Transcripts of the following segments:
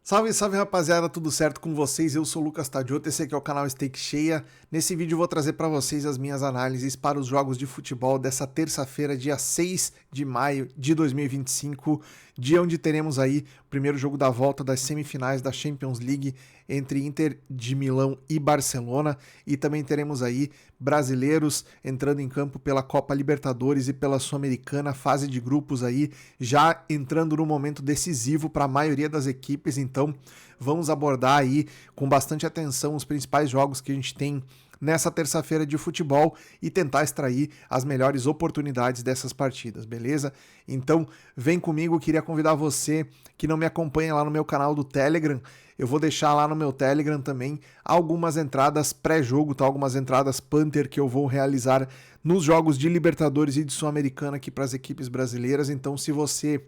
Salve, salve rapaziada, tudo certo com vocês? Eu sou o Lucas Tadioto, esse aqui é o canal Steak Cheia. Nesse vídeo eu vou trazer para vocês as minhas análises para os jogos de futebol dessa terça-feira, dia 6 de maio de 2025, dia onde teremos aí o primeiro jogo da volta das semifinais da Champions League entre Inter de Milão e Barcelona, e também teremos aí brasileiros entrando em campo pela Copa Libertadores e pela Sul-Americana, fase de grupos aí, já entrando no momento decisivo para a maioria das equipes. Então vamos abordar aí com bastante atenção os principais jogos que a gente tem nessa terça-feira de futebol e tentar extrair as melhores oportunidades dessas partidas, beleza? Então vem comigo, queria convidar você que não me acompanha lá no meu canal do Telegram. Eu vou deixar lá no meu Telegram também algumas entradas pré-jogo, tá? Algumas entradas Panther que eu vou realizar nos jogos de Libertadores e de Sul-Americana aqui para as equipes brasileiras. Então, se você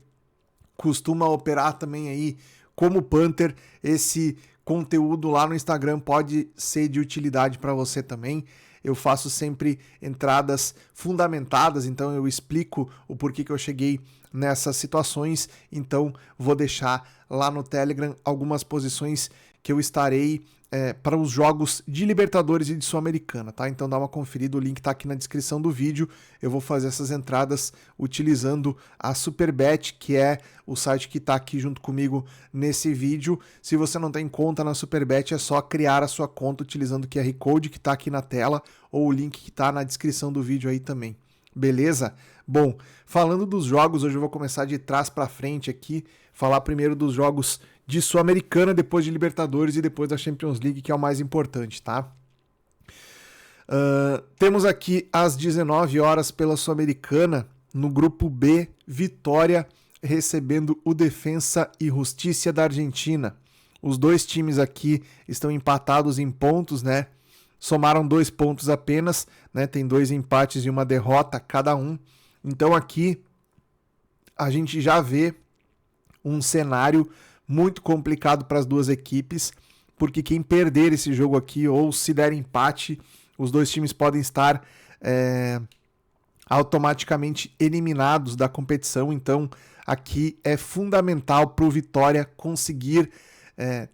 costuma operar também aí como Panther, esse conteúdo lá no Instagram pode ser de utilidade para você também. Eu faço sempre entradas fundamentadas, então eu explico o porquê que eu cheguei nessas situações. Então vou deixar lá no Telegram algumas posições que eu estarei para os jogos de Libertadores e de Sul-Americana, tá? Então dá uma conferida, o link tá aqui na descrição do vídeo. Eu vou fazer essas entradas utilizando a Superbet, que é o site que tá aqui junto comigo nesse vídeo. Se você não tem conta na Superbet, é só criar a sua conta utilizando o QR Code que tá aqui na tela ou o link que tá na descrição do vídeo aí também. Beleza? Bom, falando dos jogos, hoje eu vou começar de trás para frente aqui, falar primeiro dos jogos de Sul-Americana, depois de Libertadores e depois da Champions League, que é o mais importante, tá? Temos aqui às 19 horas pela Sul-Americana, no grupo B, Vitória recebendo o Defensa e Justicia da Argentina. Os dois times aqui estão empatados em pontos, né? Somaram 2 pontos apenas, né? Tem 2 empates e uma derrota cada um. Então aqui a gente já vê um cenário muito complicado para as duas equipes, porque quem perder esse jogo aqui ou se der empate, os dois times podem estar automaticamente eliminados da competição. Então aqui é fundamental para o Vitória conseguir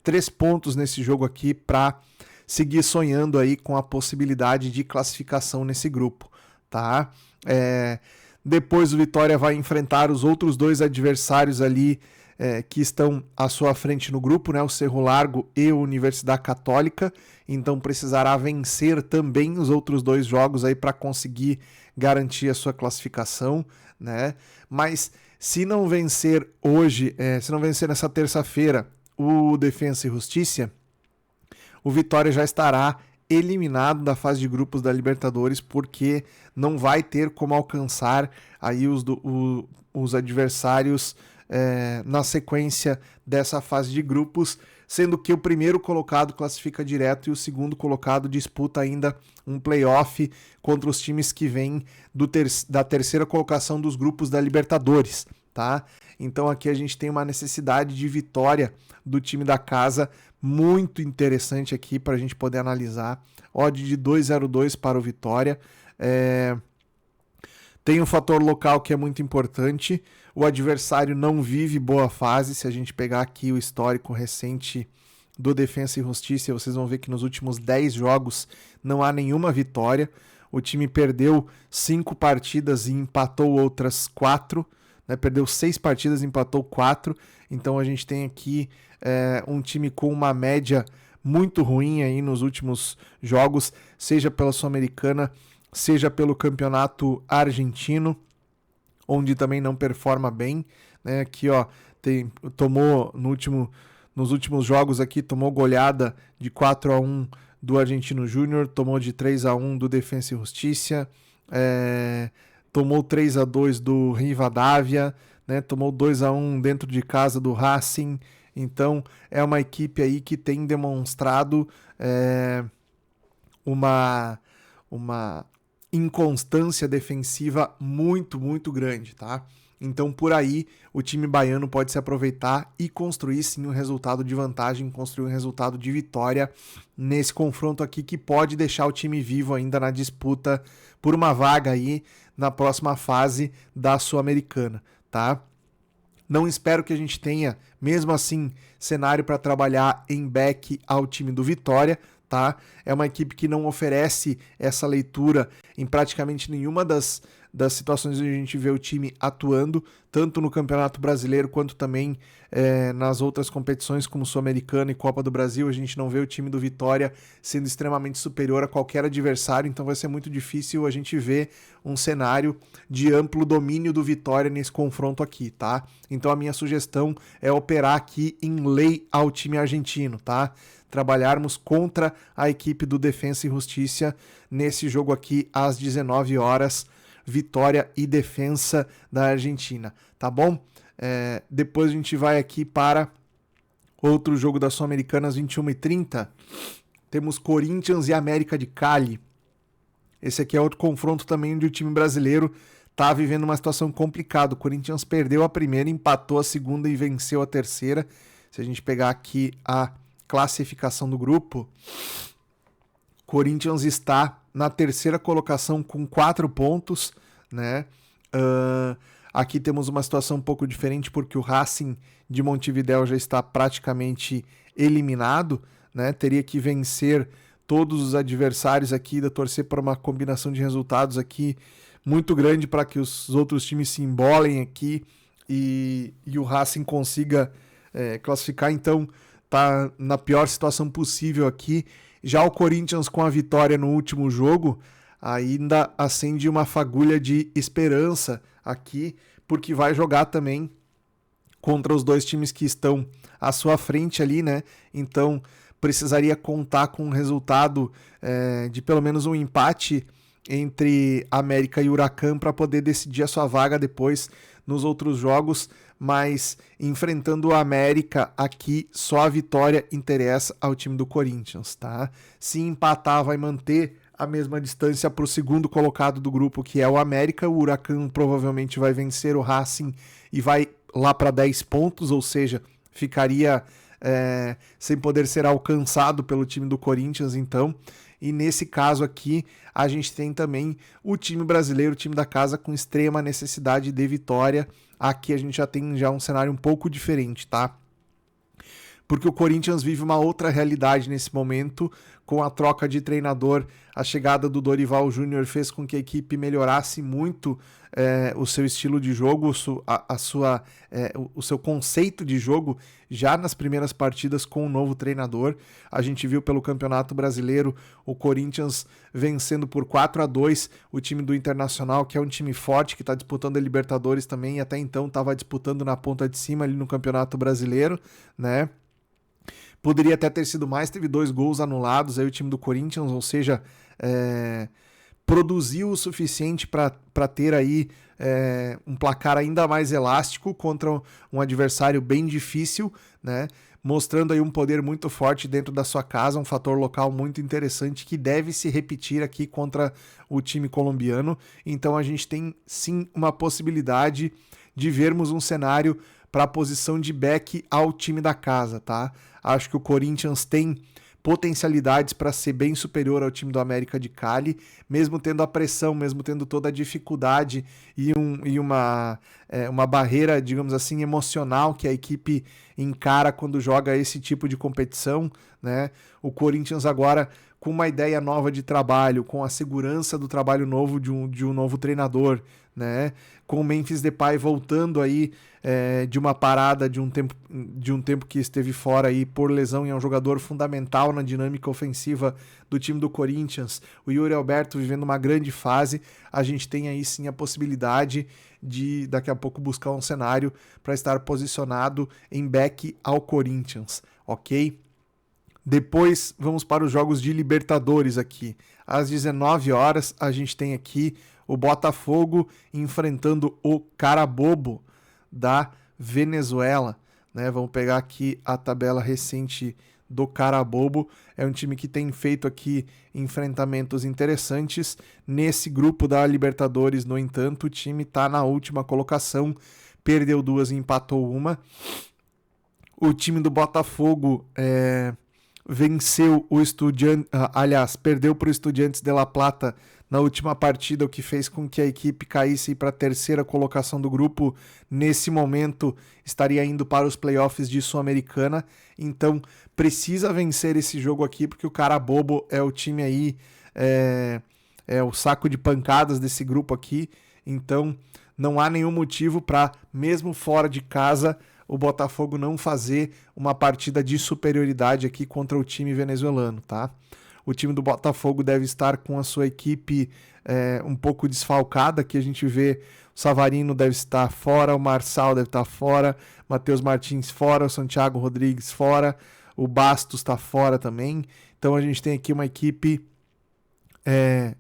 3 pontos nesse jogo aqui para seguir sonhando aí com a possibilidade de classificação nesse grupo, tá? Depois o Vitória vai enfrentar os outros dois adversários ali que estão à sua frente no grupo, né? O Cerro Largo e a Universidade Católica. Então precisará vencer também os outros dois jogos aí para conseguir garantir a sua classificação, né? Mas se não vencer hoje, se não vencer nessa terça-feira o Defensa e Justicia, o Vitória já estará eliminado da fase de grupos da Libertadores, porque não vai ter como alcançar aí os adversários na sequência dessa fase de grupos, sendo que o primeiro colocado classifica direto e o segundo colocado disputa ainda um playoff contra os times que vêm da terceira colocação dos grupos da Libertadores, tá? Então aqui a gente tem uma necessidade de vitória do time da casa muito interessante aqui para a gente poder analisar. Odd de 2,02 para o Vitória. Tem um fator local que é muito importante. O adversário não vive boa fase. Se a gente pegar aqui o histórico recente do Defensa e Justiça, vocês vão ver que nos últimos 10 jogos não há nenhuma vitória. O time perdeu 5 partidas e empatou outras 4. Né? Perdeu 6 partidas e empatou 4. Então a gente tem aqui um time com uma média muito ruim aí nos últimos jogos, seja pela Sul-Americana, seja pelo campeonato argentino, onde também não performa bem, né? Aqui, ó, tomou nos últimos jogos aqui, tomou goleada de 4-1 do Argentino Júnior, tomou de 3-1 do Defensa e Justicia, tomou 3-2 do Rivadavia, né? Tomou 2-1 dentro de casa do Racing. Então é uma equipe aí que tem demonstrado uma inconstância defensiva muito, muito grande, tá? Então por aí o time baiano pode se aproveitar e construir sim um resultado de vantagem, construir um resultado de vitória nesse confronto aqui, que pode deixar o time vivo ainda na disputa por uma vaga aí na próxima fase da Sul-Americana, tá? Não espero que a gente tenha, mesmo assim, cenário para trabalhar em back ao time do Vitória, tá? É uma equipe que não oferece essa leitura em praticamente nenhuma das situações onde a gente vê o time atuando, tanto no Campeonato Brasileiro quanto também nas outras competições como Sul-Americana e Copa do Brasil. A gente não vê o time do Vitória sendo extremamente superior a qualquer adversário, então vai ser muito difícil a gente ver um cenário de amplo domínio do Vitória nesse confronto aqui, tá? Então a minha sugestão é operar aqui em lei ao time argentino, tá? Trabalharmos contra a equipe do Defensa e Justiça nesse jogo aqui às 19 horas, Vitória e Defensa da Argentina, tá bom? Depois a gente vai aqui para outro jogo da Sul-Americana às 21h30. Temos Corinthians e América de Cali. Esse aqui é outro confronto também onde o time brasileiro está vivendo uma situação complicada. O Corinthians perdeu a primeira, empatou a segunda e venceu a terceira. Se a gente pegar aqui a classificação do grupo, Corinthians está na terceira colocação com 4 pontos, né? Aqui temos uma situação um pouco diferente porque o Racing de Montevidéu já está praticamente eliminado, né? Teria que vencer todos os adversários aqui, torcer para uma combinação de resultados aqui muito grande para que os outros times se embolem aqui e o Racing consiga classificar. Então tá na pior situação possível aqui. Já o Corinthians, com a vitória no último jogo, ainda acende uma fagulha de esperança aqui, porque vai jogar também contra os dois times que estão à sua frente ali, né? Então precisaria contar com um resultado de pelo menos um empate entre América e Huracan para poder decidir a sua vaga depois nos outros jogos, mas enfrentando o América aqui, só a vitória interessa ao time do Corinthians, tá? Se empatar, vai manter a mesma distância para o segundo colocado do grupo, que é o América. O Huracan provavelmente vai vencer o Racing e vai lá para 10 pontos, ou seja, ficaria sem poder ser alcançado pelo time do Corinthians, então. E nesse caso aqui, a gente tem também o time brasileiro, o time da casa, com extrema necessidade de vitória. Aqui a gente já tem um cenário um pouco diferente, tá? Porque o Corinthians vive uma outra realidade nesse momento, com a troca de treinador. A chegada do Dorival Júnior fez com que a equipe melhorasse muito o seu estilo de jogo, o seu conceito de jogo já nas primeiras partidas com o novo treinador. A gente viu pelo Campeonato Brasileiro o Corinthians vencendo por 4-2 o time do Internacional, que é um time forte, que está disputando a Libertadores também, e até então estava disputando na ponta de cima ali no Campeonato Brasileiro, né? Poderia até ter sido mais, teve 2 gols anulados aí o time do Corinthians, ou seja, produziu o suficiente para ter aí um placar ainda mais elástico contra um adversário bem difícil, né? Mostrando aí um poder muito forte dentro da sua casa, um fator local muito interessante que deve se repetir aqui contra o time colombiano. Então a gente tem sim uma possibilidade de vermos um cenário para a posição de back ao time da casa, tá? Acho que o Corinthians tem potencialidades para ser bem superior ao time do América de Cali, mesmo tendo a pressão, mesmo tendo toda a dificuldade e uma barreira, digamos assim, emocional que a equipe encara quando joga esse tipo de competição, né? O Corinthians agora com uma ideia nova de trabalho, com a segurança do trabalho novo de um novo treinador, né? Com o Memphis Depay voltando aí de uma parada de um tempo que esteve fora aí por lesão, e é um jogador fundamental na dinâmica ofensiva do time do Corinthians. O Yuri Alberto vivendo uma grande fase. A gente tem aí sim a possibilidade de daqui a pouco buscar um cenário para estar posicionado em back ao Corinthians, ok? Depois vamos para os jogos de Libertadores aqui. Às 19 horas a gente tem aqui o Botafogo enfrentando o Carabobo da Venezuela, né? Vamos pegar aqui a tabela recente do Carabobo. É um time que tem feito aqui enfrentamentos interessantes. Nesse grupo da Libertadores, no entanto, o time está na última colocação, perdeu 2 e empatou 1. O time do Botafogo venceu o Estudiantes, perdeu para o Estudiantes de La Plata na última partida, o que fez com que a equipe caísse para a terceira colocação do grupo. Nesse momento estaria indo para os playoffs de Sul-Americana, então precisa vencer esse jogo aqui, porque o Carabobo é o time aí, é o saco de pancadas desse grupo aqui, então não há nenhum motivo para, mesmo fora de casa, o Botafogo não fazer uma partida de superioridade aqui contra o time venezuelano, tá? O time do Botafogo deve estar com a sua equipe um pouco desfalcada, que a gente vê o Savarino deve estar fora, o Marçal deve estar fora, Matheus Martins fora, o Santiago Rodrigues fora, o Bastos está fora também. Então a gente tem aqui uma equipe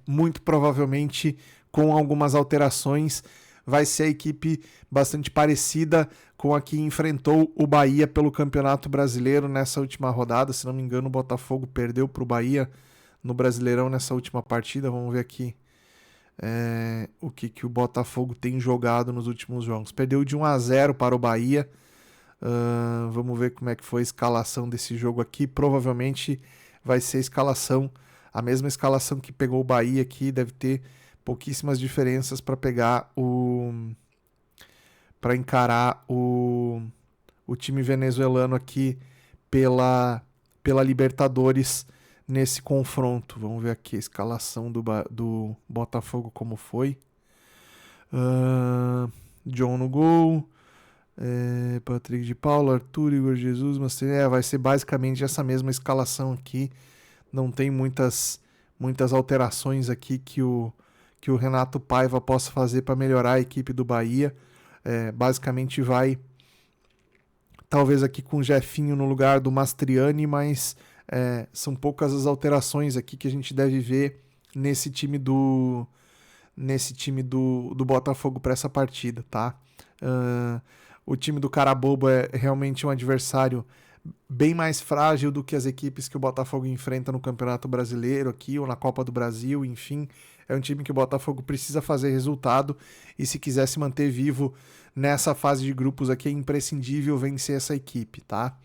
muito provavelmente com algumas alterações. Vai ser a equipe bastante parecida com a que enfrentou o Bahia pelo Campeonato Brasileiro nessa última rodada. Se não me engano, o Botafogo perdeu para o Bahia no Brasileirão nessa última partida. Vamos ver aqui o que o Botafogo tem jogado nos últimos jogos. Perdeu de 1-0 para o Bahia. Vamos ver como é que foi a escalação desse jogo aqui. Provavelmente vai ser a mesma escalação que pegou o Bahia aqui. Deve ter pouquíssimas diferenças para encarar o time venezuelano aqui pela Libertadores nesse confronto. Vamos ver aqui a escalação do Botafogo como foi. John no gol, Patrick de Paula, Arthur, Igor Jesus, mas vai ser basicamente essa mesma escalação aqui. Não tem muitas alterações aqui que o Renato Paiva possa fazer para melhorar a equipe do Bahia. Basicamente vai talvez aqui com o Jefinho no lugar do Mastriani, mas são poucas as alterações aqui que a gente deve ver nesse time do Botafogo para essa partida, tá? O time do Carabobo é realmente um adversário bem mais frágil do que as equipes que o Botafogo enfrenta no Campeonato Brasileiro aqui, ou na Copa do Brasil, enfim. É um time que o Botafogo precisa fazer resultado, e se quiser se manter vivo nessa fase de grupos aqui, é imprescindível vencer essa equipe, tá?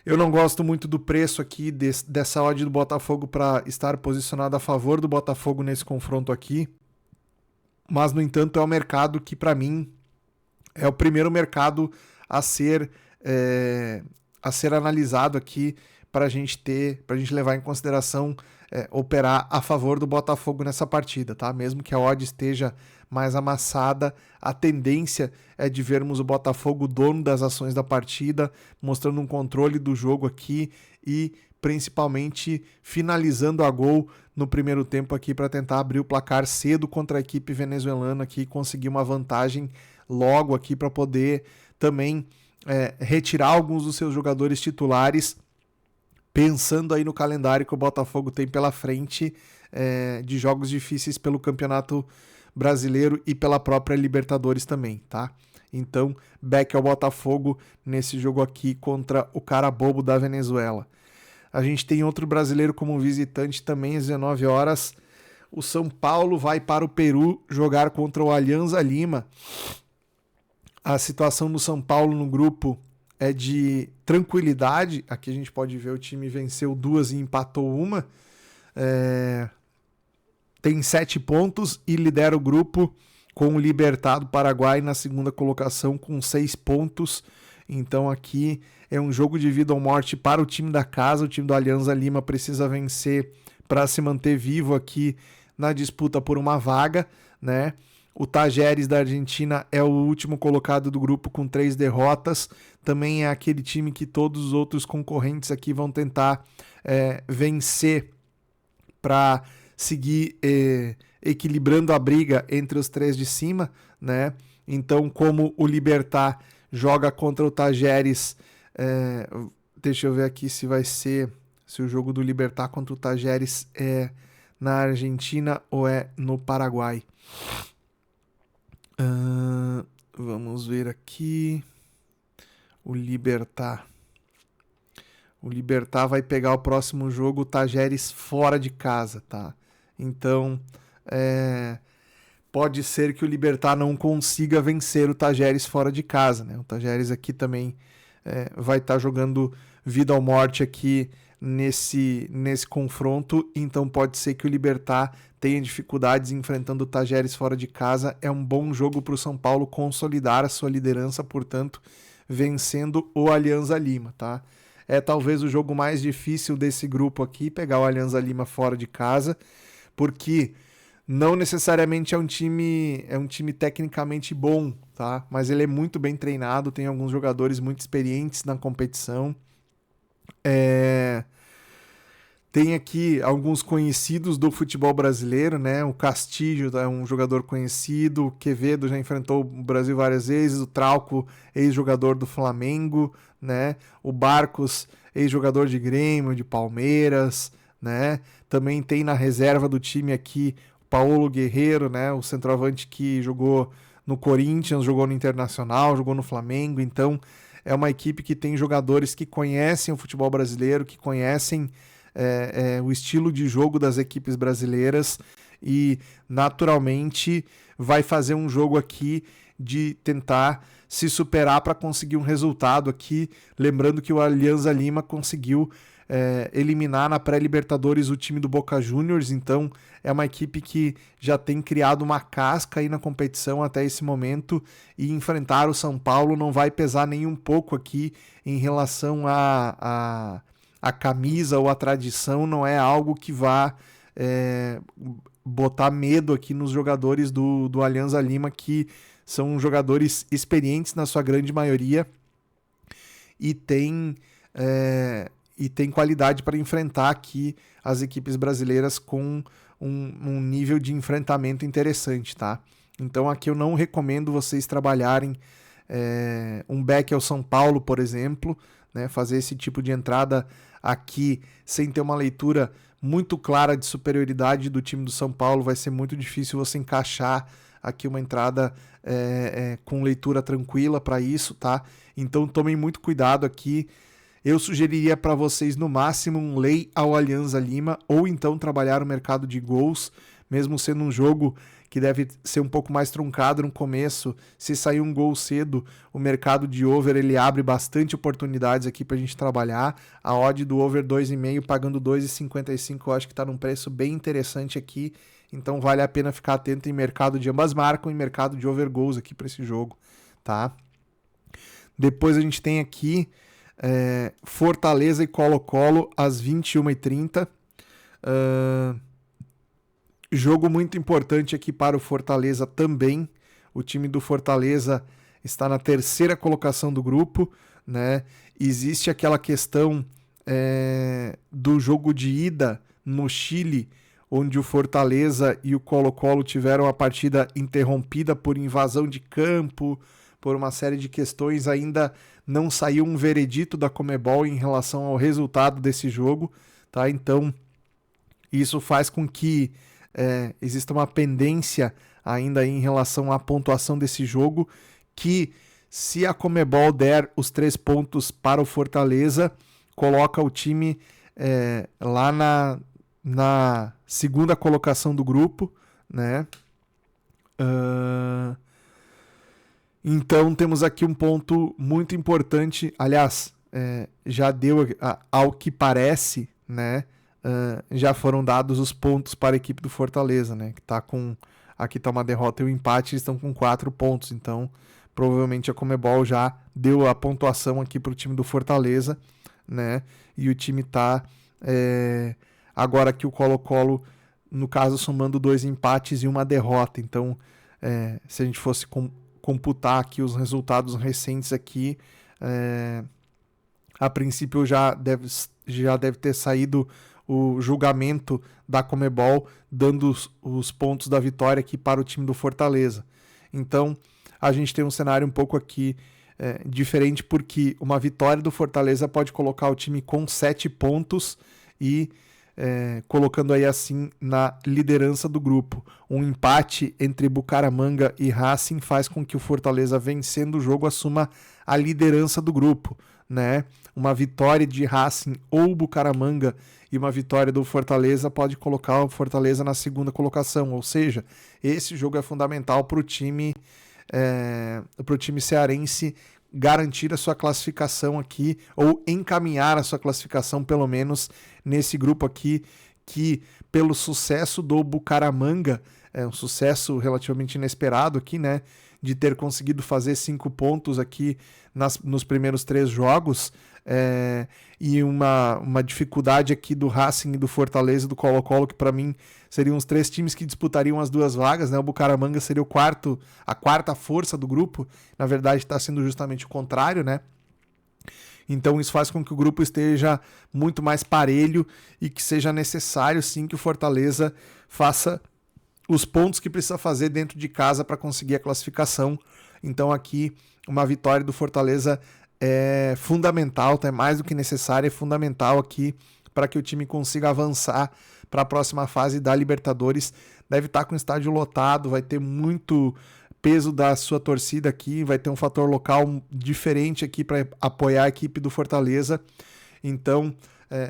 Eu não gosto muito do preço aqui dessa odd do Botafogo para estar posicionado a favor do Botafogo nesse confronto aqui, mas, no entanto, é um mercado que, para mim, é o primeiro mercado a ser analisado aqui para a gente levar em consideração operar a favor do Botafogo nessa partida, tá? Mesmo que a odd esteja mais amassada, a tendência é de vermos o Botafogo dono das ações da partida, mostrando um controle do jogo aqui e principalmente finalizando a gol no primeiro tempo aqui para tentar abrir o placar cedo contra a equipe venezuelana aqui e conseguir uma vantagem logo aqui para poder também retirar alguns dos seus jogadores titulares, pensando aí no calendário que o Botafogo tem pela frente de jogos difíceis pelo Campeonato Brasileiro e pela própria Libertadores também, tá? Então, back ao Botafogo nesse jogo aqui contra o Carabobo da Venezuela. A gente tem outro brasileiro como visitante também às 19 horas. O São Paulo vai para o Peru jogar contra o Alianza Lima. A situação do São Paulo no grupo é de tranquilidade. Aqui a gente pode ver o time venceu 2 e empatou 1. Tem 7 pontos e lidera o grupo com o Libertad do Paraguai na segunda colocação com 6 pontos. Então aqui é um jogo de vida ou morte para o time da casa. O time do Alianza Lima precisa vencer para se manter vivo aqui na disputa por uma vaga, né? O Tajeres da Argentina é o último colocado do grupo com 3 derrotas. Também é aquele time que todos os outros concorrentes aqui vão tentar vencer para seguir equilibrando a briga entre os 3 de cima, né? Então, como o Libertad joga contra o Tajeres, deixa eu ver aqui se o jogo do Libertad contra o Tajeres é na Argentina ou é no Paraguai. Vamos ver aqui. O Libertad vai pegar o próximo jogo, o Tajeres fora de casa, tá? Então, pode ser que o Libertad não consiga vencer o Tajeres fora de casa, né? O Tajeres aqui também vai estar jogando vida ou morte aqui nesse confronto, então pode ser que o Libertad tenha dificuldades enfrentando o Tajeres fora de casa. É um bom jogo para o São Paulo consolidar a sua liderança, portanto, vencendo o Alianza Lima, tá? É talvez o jogo mais difícil desse grupo aqui, pegar o Alianza Lima fora de casa, porque não necessariamente é um time tecnicamente bom, tá? Mas ele é muito bem treinado, tem alguns jogadores muito experientes na competição. Tem aqui alguns conhecidos do futebol brasileiro, né? O Castillo é um jogador conhecido, o Quevedo já enfrentou o Brasil várias vezes, o Trauco, ex-jogador do Flamengo, né? O Barcos, ex-jogador de Grêmio, de Palmeiras, né? Também tem na reserva do time aqui o Paulo Guerreiro, né? O centroavante que jogou no Corinthians, jogou no Internacional, jogou no Flamengo. Então, é uma equipe que tem jogadores que conhecem o futebol brasileiro, que conhecem o estilo de jogo das equipes brasileiras e, naturalmente, vai fazer um jogo aqui de tentar se superar para conseguir um resultado aqui. Lembrando que o Alianza Lima conseguiu eliminar na pré-Libertadores o time do Boca Juniors, então é uma equipe que já tem criado uma casca aí na competição até esse momento, e enfrentar o São Paulo não vai pesar nem um pouco aqui em relação a camisa ou a tradição, não é algo que vá botar medo aqui nos jogadores do Alianza Lima, que são jogadores experientes na sua grande maioria e tem qualidade para enfrentar aqui as equipes brasileiras com um nível de enfrentamento interessante, tá? Então aqui eu não recomendo vocês trabalharem um back ao São Paulo, por exemplo, né? Fazer esse tipo de entrada aqui sem ter uma leitura muito clara de superioridade do time do São Paulo. Vai ser muito difícil você encaixar aqui uma entrada com leitura tranquila para isso, tá? Então tomem muito cuidado aqui. Eu sugeriria para vocês no máximo um lay ao Alianza Lima, ou então trabalhar o mercado de gols, mesmo sendo um jogo que deve ser um pouco mais truncado no começo. Se sair um gol cedo, o mercado de over ele abre bastante oportunidades aqui para a gente trabalhar. A odd do over 2,5 pagando 2,55 eu acho que está num preço bem interessante aqui, então vale a pena ficar atento em mercado de ambas marcam e mercado de over goals aqui para esse jogo, tá? Depois a gente tem aqui Fortaleza e Colo-Colo às 21h30. Jogo muito importante aqui para o Fortaleza também. O time do Fortaleza está na terceira colocação do grupo, né? Existe aquela questão do jogo de ida no Chile, onde o Fortaleza e o Colo-Colo tiveram a partida interrompida por invasão de campo, por uma série de questões. Ainda não saiu um veredito da Conmebol em relação ao resultado desse jogo, tá? Então, isso faz com que exista uma pendência ainda em relação à pontuação desse jogo, que se a Conmebol der os 3 pontos para o Fortaleza, coloca o time lá na segunda colocação do grupo, né? Então temos aqui um ponto muito importante. Aliás, já deu ao que parece, né? Já foram dados os pontos para a equipe do Fortaleza, né? Que tá com, aqui está uma derrota e um empate, eles estão com 4 pontos. Então, provavelmente a Conmebol já deu a pontuação aqui para o time do Fortaleza, né? E o time está agora que o Colo-Colo, no caso, somando 2 empates e uma derrota. Então, se a gente fosse computar aqui os resultados recentes aqui, a princípio já deve ter saído o julgamento da Conmebol, dando os pontos da vitória aqui para o time do Fortaleza. Então, a gente tem um cenário um pouco aqui diferente, porque uma vitória do Fortaleza pode colocar o time com 7 pontos e colocando aí assim na liderança do grupo. Um empate entre Bucaramanga e Racing faz com que o Fortaleza, vencendo o jogo, assuma a liderança do grupo, né? Uma vitória de Racing ou Bucaramanga e uma vitória do Fortaleza pode colocar o Fortaleza na segunda colocação, ou seja, esse jogo é fundamental para o time cearense garantir a sua classificação aqui, ou encaminhar a sua classificação, pelo menos, nesse grupo aqui, que pelo sucesso do Bucaramanga, é um sucesso relativamente inesperado aqui, né, de ter conseguido fazer 5 pontos aqui nos primeiros 3 jogos, e uma dificuldade aqui do Racing e do Fortaleza, do Colo-Colo, que para mim seriam os 3 times que disputariam as 2 vagas, né? O Bucaramanga seria a quarta força do grupo, na verdade está sendo justamente o contrário, né? Então isso faz com que o grupo esteja muito mais parelho e que seja necessário sim que o Fortaleza faça os pontos que precisa fazer dentro de casa para conseguir a classificação. Então aqui uma vitória do Fortaleza é fundamental, é mais do que necessária, é fundamental aqui para que o time consiga avançar para a próxima fase da Libertadores. Deve estar com o estádio lotado, vai ter muito peso da sua torcida aqui, vai ter um fator local diferente aqui para apoiar a equipe do Fortaleza. Então,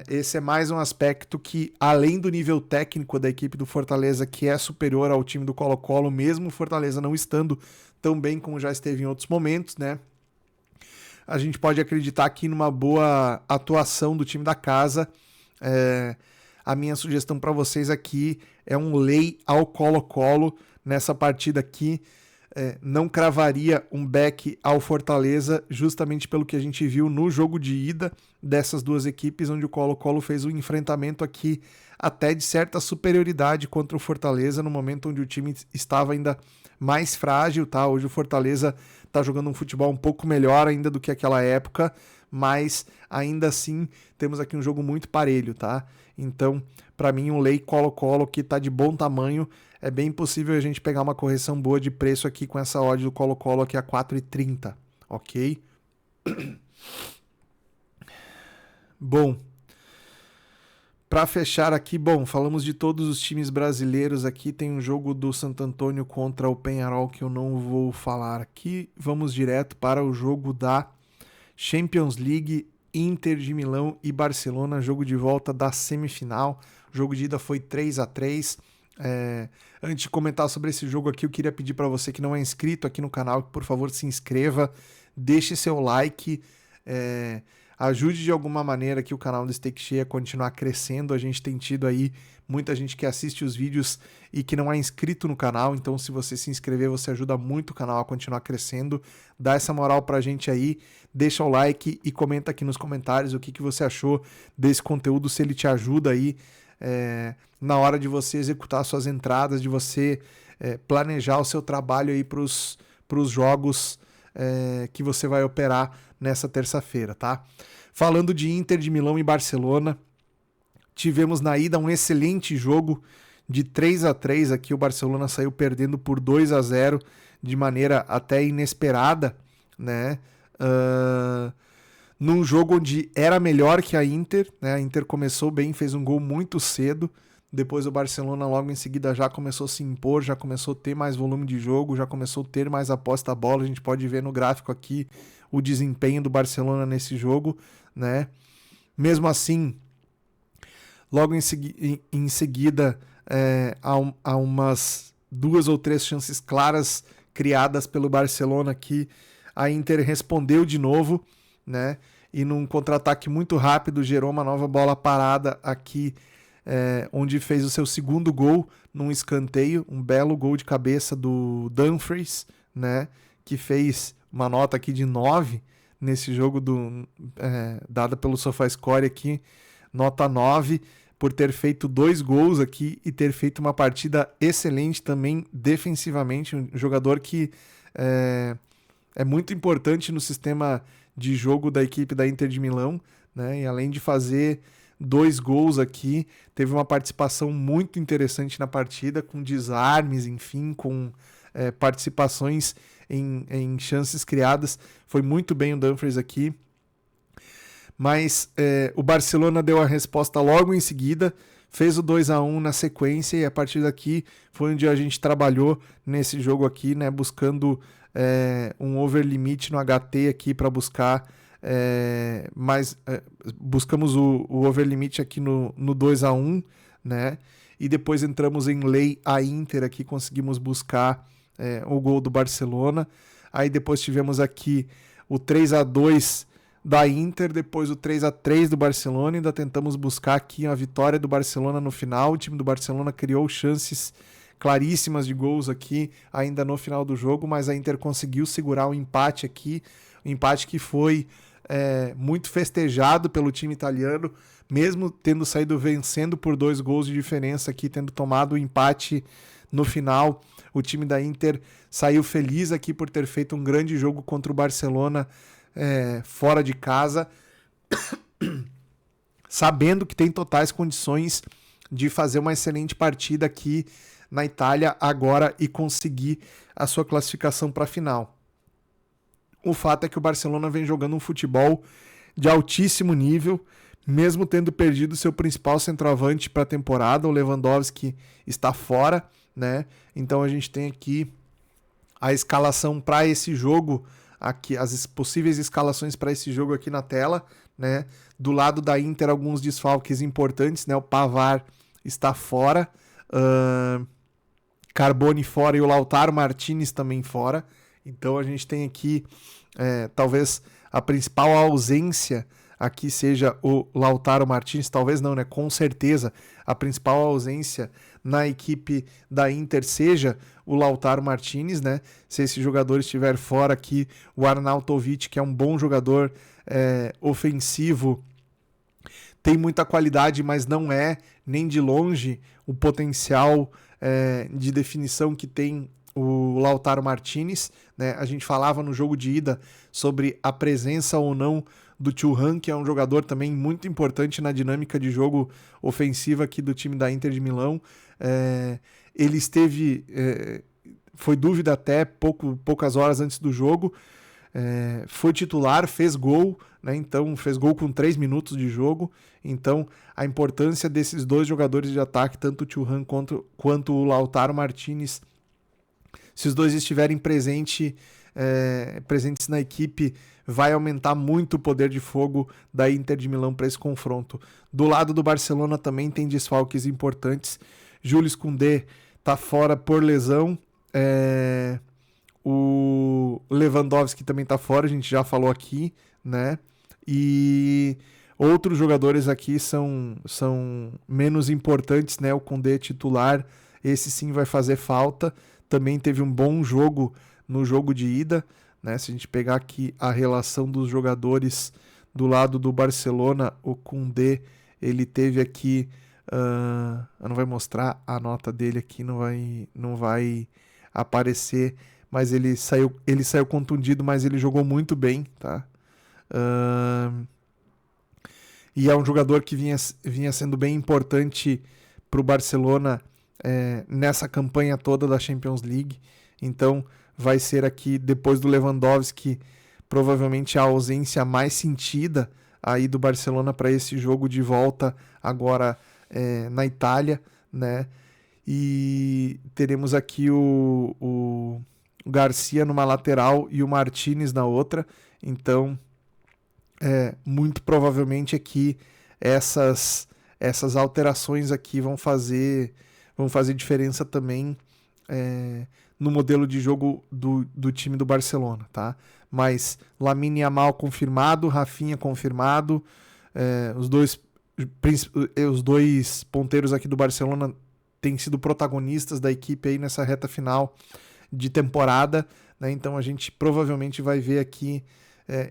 esse é mais um aspecto que, além do nível técnico da equipe do Fortaleza, que é superior ao time do Colo-Colo, mesmo o Fortaleza não estando tão bem como já esteve em outros momentos, né? A gente pode acreditar aqui numa boa atuação do time da casa. A minha sugestão para vocês aqui é um lay ao Colo-Colo nessa partida aqui. Não cravaria um back ao Fortaleza, justamente pelo que a gente viu no jogo de ida dessas duas equipes, onde o Colo-Colo fez um enfrentamento aqui até de certa superioridade contra o Fortaleza, no momento onde o time estava ainda mais frágil, tá? Hoje o Fortaleza está jogando um futebol um pouco melhor ainda do que aquela época, mas ainda assim temos aqui um jogo muito parelho, tá? Então, para mim, um lay Colo-Colo que está de bom tamanho. É bem possível a gente pegar uma correção boa de preço aqui com essa odd do Colo-Colo aqui a 4,30, ok? Bom, para fechar aqui, falamos de todos os times brasileiros aqui, tem um jogo do Santo Antônio contra o Peñarol que eu não vou falar aqui. Vamos direto para o jogo da Champions League, Inter de Milão e Barcelona, jogo de volta da semifinal. O jogo de ida foi 3-3. Antes de comentar sobre esse jogo aqui, eu queria pedir para você que não é inscrito aqui no canal, que por favor se inscreva, deixe seu like, ajude de alguma maneira aqui o canal do Stake Cheia a continuar crescendo. A gente tem tido aí muita gente que assiste os vídeos e que não é inscrito no canal, então se você se inscrever, você ajuda muito o canal a continuar crescendo. Dá essa moral pra gente aí, deixa o like e comenta aqui nos comentários o que você achou desse conteúdo, se ele te ajuda aí na hora de você executar suas entradas, de você planejar o seu trabalho aí para os jogos que você vai operar nessa terça-feira, tá? Falando de Inter de Milão e Barcelona, tivemos na ida um excelente jogo de 3-3 aqui, o Barcelona saiu perdendo por 2-0 de maneira até inesperada, né? Num jogo onde era melhor que a Inter, né? A Inter começou bem, fez um gol muito cedo, depois o Barcelona logo em seguida já começou a se impor, já começou a ter mais volume de jogo, já começou a ter mais aposta à bola. A gente pode ver no gráfico aqui o desempenho do Barcelona nesse jogo, né? Mesmo assim, logo em seguida, há umas 2 ou 3 chances claras criadas pelo Barcelona aqui. A Inter respondeu de novo, né? E num contra-ataque muito rápido gerou uma nova bola parada aqui, onde fez o seu segundo gol num escanteio, um belo gol de cabeça do Dumfries, né? Que fez uma nota aqui de 9 nesse jogo dada pelo SofaScore aqui, nota 9, por ter feito 2 gols aqui e ter feito uma partida excelente também defensivamente, um jogador que é muito importante no sistema de jogo da equipe da Inter de Milão, né? E além de fazer 2 gols aqui, teve uma participação muito interessante na partida, com desarmes, enfim, com participações em chances criadas. Foi muito bem o Dumfries aqui, mas o Barcelona deu a resposta logo em seguida, fez o 2-1 na sequência, e a partir daqui foi onde a gente trabalhou nesse jogo aqui, né, buscando um over limit no HT aqui para buscar buscamos o over limit aqui no 2-1, né, e depois entramos em lay a Inter aqui, conseguimos buscar o gol do Barcelona. Aí depois tivemos aqui o 3-2 da Inter, depois o 3-3 do Barcelona, ainda tentamos buscar aqui a vitória do Barcelona no final, o time do Barcelona criou chances claríssimas de gols aqui, ainda no final do jogo, mas a Inter conseguiu segurar o empate aqui, um empate que foi muito festejado pelo time italiano, mesmo tendo saído vencendo por 2 gols de diferença aqui, tendo tomado o empate no final. O time da Inter saiu feliz aqui por ter feito um grande jogo contra o Barcelona fora de casa, sabendo que tem totais condições de fazer uma excelente partida aqui na Itália agora e conseguir a sua classificação para a final. O fato é que o Barcelona vem jogando um futebol de altíssimo nível, mesmo tendo perdido seu principal centroavante para a temporada, o Lewandowski está fora, né? Então a gente tem aqui a escalação para esse jogo, aqui as possíveis escalações para esse jogo aqui na tela, né? Do lado da Inter, alguns desfalques importantes, né? O Pavard está fora, Carboni fora e o Lautaro Martinez também fora. Então a gente tem aqui, talvez a principal ausência aqui seja o Lautaro Martinez, talvez não, né? Com certeza a principal ausência na equipe da Inter seja o Lautaro Martinez, né? Se esse jogador estiver fora aqui, o Arnautovic, que é um bom jogador ofensivo, tem muita qualidade, mas não é nem de longe o potencial de definição que tem o Lautaro Martinez, né? A gente falava no jogo de ida sobre a presença ou não do Thuram, que é um jogador também muito importante na dinâmica de jogo ofensiva aqui do time da Inter de Milão. Ele esteve, foi dúvida até poucas horas antes do jogo, foi titular, fez gol, né? Então fez gol com 3 minutos de jogo. Então a importância desses dois jogadores de ataque, tanto o Thuram quanto o Lautaro Martinez, se os dois estiverem presentes na equipe, vai aumentar muito o poder de fogo da Inter de Milão para esse confronto. Do lado do Barcelona também tem desfalques importantes. Jules Koundé está fora por lesão. O Lewandowski também está fora, a gente já falou aqui, né? E outros jogadores aqui são menos importantes, né? O Koundé titular, esse sim vai fazer falta. Também teve um bom jogo no jogo de ida, né? Se a gente pegar aqui a relação dos jogadores do lado do Barcelona, o Koundé, ele teve aqui, não vai mostrar a nota dele aqui, não vai aparecer, mas ele saiu contundido, mas ele jogou muito bem, tá? E é um jogador que vinha sendo bem importante para o Barcelona nessa campanha toda da Champions League. Então vai ser aqui, depois do Lewandowski, provavelmente a ausência mais sentida aí do Barcelona para esse jogo de volta agora na Itália, né? E teremos aqui o Garcia numa lateral e o Martinez na outra. Então muito provavelmente aqui essas alterações aqui vão fazer diferença também no modelo de jogo do time do Barcelona, tá? Mas Lamine Yamal confirmado, Rafinha confirmado, os dois ponteiros aqui do Barcelona têm sido protagonistas da equipe aí nessa reta final de temporada, né? Então a gente provavelmente vai ver aqui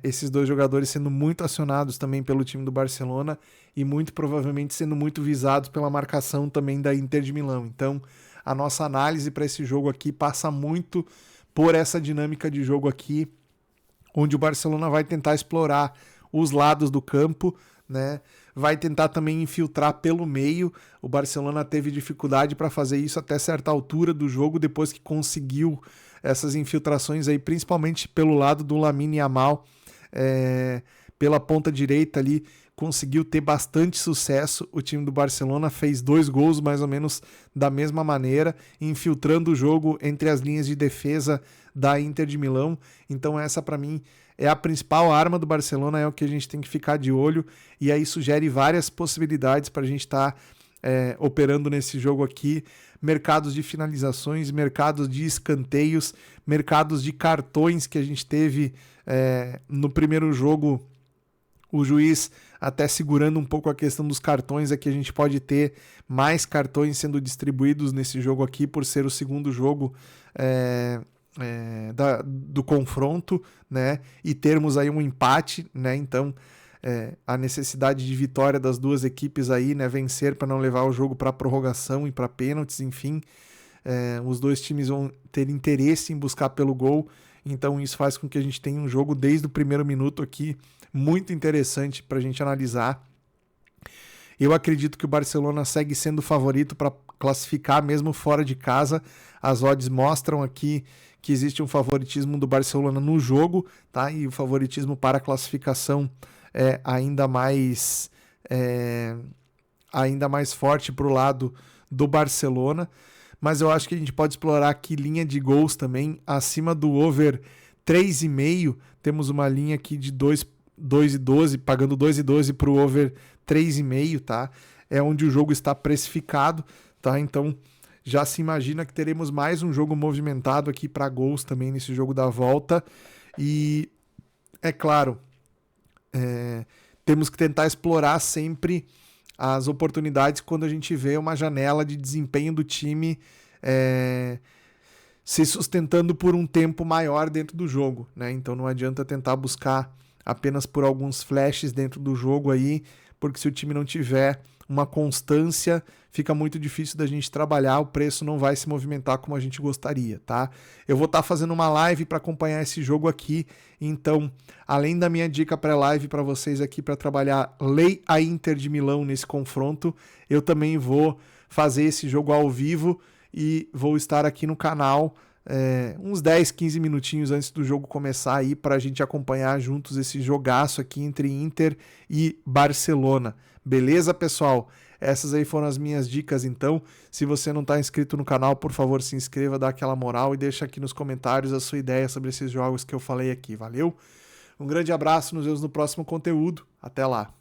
esses dois jogadores sendo muito acionados também pelo time do Barcelona e muito provavelmente sendo muito visados pela marcação também da Inter de Milão. Então a nossa análise para esse jogo aqui passa muito por essa dinâmica de jogo aqui, onde o Barcelona vai tentar explorar os lados do campo, né? Vai tentar também infiltrar pelo meio. O Barcelona teve dificuldade para fazer isso até certa altura do jogo, depois que conseguiu essas infiltrações aí, principalmente pelo lado do Lamine Yamal, pela ponta direita ali, conseguiu ter bastante sucesso. O time do Barcelona fez 2 gols mais ou menos da mesma maneira, infiltrando o jogo entre as linhas de defesa da Inter de Milão. Então essa para mim é a principal arma do Barcelona, é o que a gente tem que ficar de olho, e aí sugere várias possibilidades para a gente estar operando nesse jogo aqui, mercados de finalizações, mercados de escanteios, mercados de cartões que a gente teve no primeiro jogo, o juiz até segurando um pouco a questão dos cartões. Aqui a gente pode ter mais cartões sendo distribuídos nesse jogo aqui, por ser o segundo jogo do confronto, né? E termos aí um empate, né? Então a necessidade de vitória das duas equipes aí, né? Vencer para não levar o jogo para prorrogação e para pênaltis, enfim. Os dois times vão ter interesse em buscar pelo gol, então isso faz com que a gente tenha um jogo desde o primeiro minuto aqui muito interessante para a gente analisar. Eu acredito que o Barcelona segue sendo o favorito para classificar mesmo fora de casa. As odds mostram aqui que existe um favoritismo do Barcelona no jogo, tá? E o favoritismo para a classificação é ainda mais forte para o lado do Barcelona. Mas eu acho que a gente pode explorar aqui linha de gols também, acima do over 3,5. Temos uma linha aqui de 2,12, pagando 2,12 para o over 3,5, tá? É onde o jogo está precificado, tá? Então já se imagina que teremos mais um jogo movimentado aqui para gols também nesse jogo da volta. E é claro, temos que tentar explorar sempre as oportunidades quando a gente vê uma janela de desempenho do time se sustentando por um tempo maior dentro do jogo, né? Então não adianta tentar buscar apenas por alguns flashes dentro do jogo aí, porque se o time não tiver uma constância, fica muito difícil da gente trabalhar, o preço não vai se movimentar como a gente gostaria, tá? Eu vou estar fazendo uma live para acompanhar esse jogo aqui, então, além da minha dica pré-live para vocês aqui para trabalhar lei a Inter de Milão nesse confronto, eu também vou fazer esse jogo ao vivo e vou estar aqui no canal uns 10, 15 minutinhos antes do jogo começar aí para a gente acompanhar juntos esse jogaço aqui entre Inter e Barcelona. Beleza, pessoal? Essas aí foram as minhas dicas, então. Se você não está inscrito no canal, por favor, se inscreva, dá aquela moral e deixa aqui nos comentários a sua ideia sobre esses jogos que eu falei aqui, valeu? Um grande abraço, nos vemos no próximo conteúdo. Até lá!